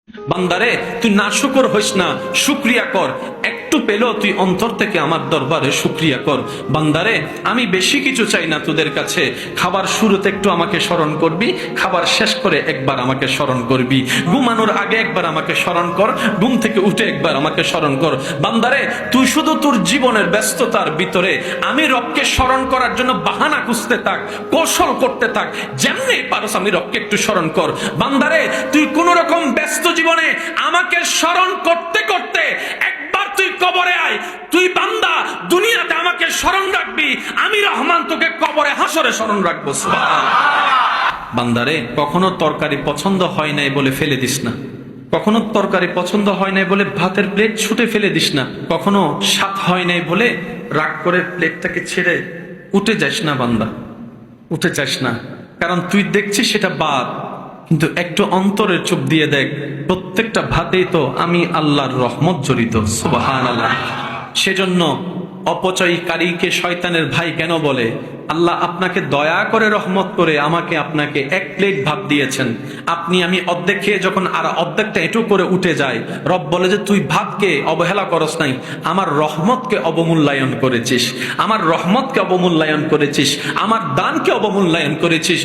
বান্দারে তুই নাশুকর হইস না, শুকরিয়া কর। একটু পেলেও তুই অন্তর থেকে আমার দরবারে শুকরিয়া কর। বান্দারে আমি বেশি কিছু চাই না তোদের কাছে, খাবার শুরুতে একটু আমাকে স্মরণ করবি, খাবার শেষ করে একবার আমাকে স্মরণ করবি, ঘুমানোর আগে একবার আমাকে স্মরণ কর, ঘুম থেকে উঠে একবার আমাকে স্মরণ কর। বান্দারে তুই শুধু তোর জীবনের ব্যস্ততার ভিতরে আমি রবকে স্মরণ করার জন্য বাহানা খুঁজতে থাক, কৌশল করতে থাক, যেমনি পারস আমি রবকে একটু স্মরণ কর। বান্দারে তুই কোন রকম ব্যস্ত জীবনে আমাকে স্মরণ করতে করতে একবার তুই কবরে আয়। তুই বান্দা দুনিয়াতে আমাকে স্মরণ রাখবি, আমি রহমান তোকে কবরে হাসরে স্মরণ রাখবো। সুবহানাল্লাহ। বান্দারে কখনো তরকারি পছন্দ হয় নাই বলে ফেলে দিস না, কখনো তরকারি পছন্দ হয় নাই বলে ভাতের প্লেট ছুটে ফেলে দিস না, কখনো স্বাদ হয় নাই বলে রাগ করে প্লেটটাকে ছেড়ে উঠে যাস না। বান্দা উঠে যাস না, কারণ তুই দেখছিস সেটা বাদ, কিন্তু একটু অন্তরের চোখ দিয়ে দেখ, প্রত্যেকটা ভাতেই তো আমি আল্লাহর রহমত জড়িত। সুবহানাল্লাহ। সেজন্য অপচয়কারীকে শয়তানের ভাই কেন বলে? আল্লাহ আপনাকে দয়া করে রহমত করে আমাকে আপনাকে এক প্লেট ভাত দিয়েছেন, আপনি আমি অর্ধেক খেয়ে যখন আর অর্ধেকটা এটু করে উঠে যায়, রব বলে যে তুই ভাতকে অবহেলা করস নাই, আমার রহমতকে অবমূল্যায়ন করেছিস, আমার রহমতকে অবমূল্যায়ন করেছিস, আমার দানকে অবমূল্যায়ন করেছিস।